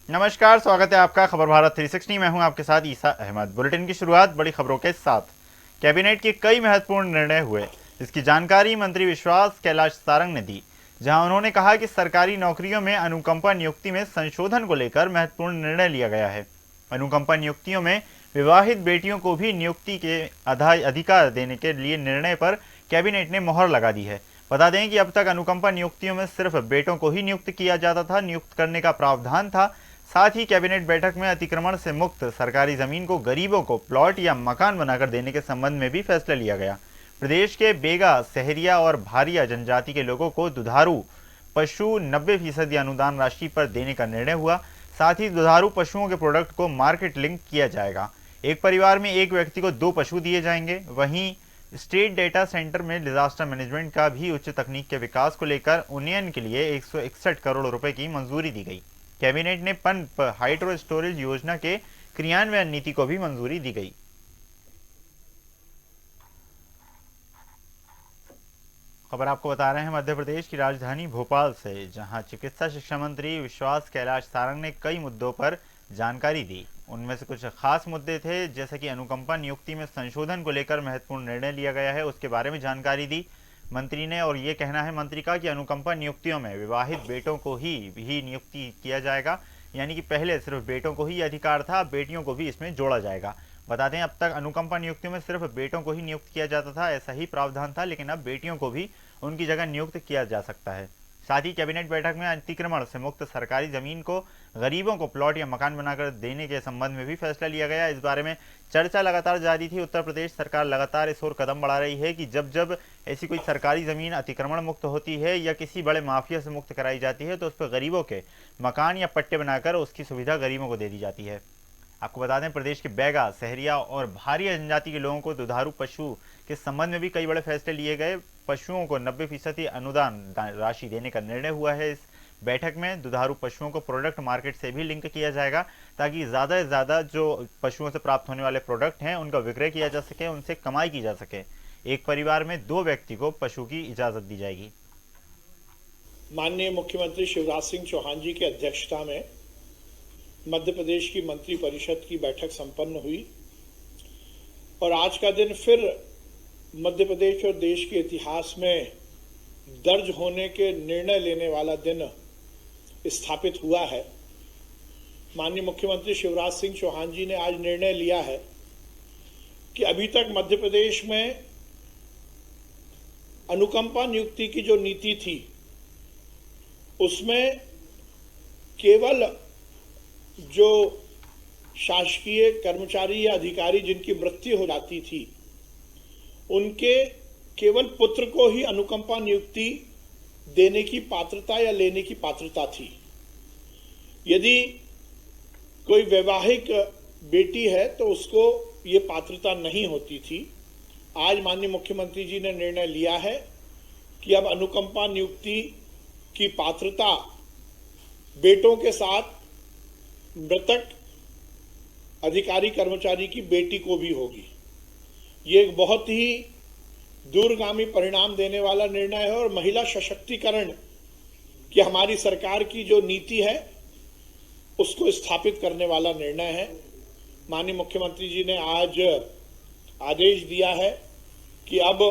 नमस्कार, स्वागत है आपका खबर भारत 360। मैं हूं आपके साथ ईसा अहमद। बुलेटिन की शुरुआत बड़ी खबरों के साथ। कैबिनेट के कई महत्वपूर्ण निर्णय हुए, इसकी जानकारी मंत्री विश्वास कैलाश सारंग ने दी। जहां उन्होंने कहा कि सरकारी नौकरियों में अनुकंपा नियुक्ति में संशोधन को लेकर महत्वपूर्ण निर्णय लिया गया है। अनुकंपा नियुक्तियों में विवाहित बेटियों को भी नियुक्ति के अधिकार देने के लिए निर्णय पर कैबिनेट ने मोहर लगा दी है। बता दें कि अब तक अनुकंपा नियुक्तियों में सिर्फ बेटों को ही नियुक्त किया जाता था, नियुक्त करने का प्रावधान था। साथ ही कैबिनेट बैठक में अतिक्रमण से मुक्त सरकारी जमीन को गरीबों को प्लॉट या मकान बनाकर देने के संबंध में भी फैसला लिया गया। प्रदेश के बेगा, सहरिया और भारिया जनजाति के लोगों को दुधारू पशु 90% अनुदान राशि पर देने का निर्णय हुआ। साथ ही दुधारू पशुओं के प्रोडक्ट को मार्केट लिंक किया जाएगा। एक परिवार में एक व्यक्ति को 2 पशु दिए जाएंगे। वहीं स्टेट डेटा सेंटर में डिजास्टर मैनेजमेंट का भी उच्च तकनीक के विकास को लेकर उन्नयन के लिए 161 करोड़ रुपए की मंजूरी दी गई। कैबिनेट ने पंप हाइड्रो स्टोरेज योजना के क्रियान्वयन नीति को भी मंजूरी दी गई। खबर आपको बता रहे हैं मध्य प्रदेश की राजधानी भोपाल से, जहां चिकित्सा शिक्षा मंत्री विश्वास कैलाश सारंग ने कई मुद्दों पर जानकारी दी। उनमें से कुछ खास मुद्दे थे, जैसे कि अनुकंपा नियुक्ति में संशोधन को लेकर महत्वपूर्ण निर्णय लिया गया है, उसके बारे में जानकारी दी मंत्री ने। और ये कहना है मंत्री का कि अनुकंपा नियुक्तियों में विवाहित बेटों को ही नियुक्ति किया जाएगा, यानी कि पहले सिर्फ बेटों को ही अधिकार था, बेटियों को भी इसमें जोड़ा जाएगा। बता दें, अब तक अनुकंपा नियुक्तियों में सिर्फ बेटों को ही नियुक्त किया जाता था, ऐसा ही प्रावधान था, लेकिन अब बेटियों को भी उनकी जगह नियुक्त किया जा सकता है। साथ ही कैबिनेट बैठक में अतिक्रमण से मुक्त सरकारी जमीन को गरीबों को प्लॉट या मकान बनाकर देने के संबंध में भी फैसला लिया गया। इस बारे में चर्चा लगातार जारी थी। उत्तर प्रदेश सरकार लगातार इस ओर कदम बढ़ा रही है कि जब जब ऐसी कोई सरकारी जमीन अतिक्रमण मुक्त होती है या किसी बड़े माफिया से मुक्त कराई जाती है, तो उस पर गरीबों के मकान या पट्टे बनाकर उसकी सुविधा गरीबों को दे दी जाती है। आपको बता दें, प्रदेश के बैगा, सहरिया और भारिया जनजाति के लोगों को दुधारू पशु के संबंध में भी कई बड़े फैसले लिए गए। पशुओं को 90% अनुदान राशि देने का निर्णय हुआ है। इस बैठक में दुधारू पशुओं को प्रोडक्ट मार्केट से भी लिंक किया जाएगा, ताकि ज़्यादा से ज़्यादा जो पशुओं से प्राप्त होने वाले प्रोडक्ट हैं उनका विक्रय किया जा सके, उनसे कमाई की जा सके। एक परिवार में 2 व्यक्ति को पशु की इजाज़त दी जाएगी। माननीय मुख्यमंत्री शिवराज सिंह चौहान जी की अध्यक्षता में मध्य प्रदेश की मंत्री परिषद की बैठक संपन्न हुई और आज का दिन फिर मध्य प्रदेश और देश के इतिहास में दर्ज होने के निर्णय लेने वाला दिन स्थापित हुआ है। माननीय मुख्यमंत्री शिवराज सिंह चौहान जी ने आज निर्णय लिया है कि अभी तक मध्य प्रदेश में अनुकंपा नियुक्ति की जो नीति थी उसमें केवल जो शासकीय कर्मचारी या अधिकारी जिनकी मृत्यु हो जाती थी उनके केवल पुत्र को ही अनुकंपा नियुक्ति देने की पात्रता या लेने की पात्रता थी। यदि कोई वैवाहिक बेटी है तो उसको ये पात्रता नहीं होती थी। आज माननीय मुख्यमंत्री जी ने निर्णय लिया है कि अब अनुकंपा नियुक्ति की पात्रता बेटों के साथ मृतक अधिकारी कर्मचारी की बेटी को भी होगी। ये एक बहुत ही दूरगामी परिणाम देने वाला निर्णय है और महिला सशक्तिकरण की हमारी सरकार की जो नीति है उसको स्थापित करने वाला निर्णय है। माननीय मुख्यमंत्री जी ने आज आदेश दिया है कि अब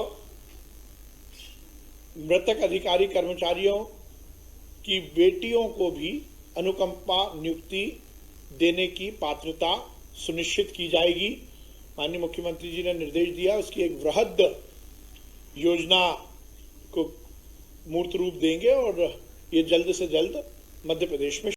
मृतक अधिकारी कर्मचारियों की बेटियों को भी अनुकंपा नियुक्ति देने की पात्रता सुनिश्चित की जाएगी। माननीय मुख्यमंत्री जी ने निर्देश दिया, उसकी एक वृहद योजना को मूर्त रूप देंगे और ये जल्द से जल्द मध्य प्रदेश में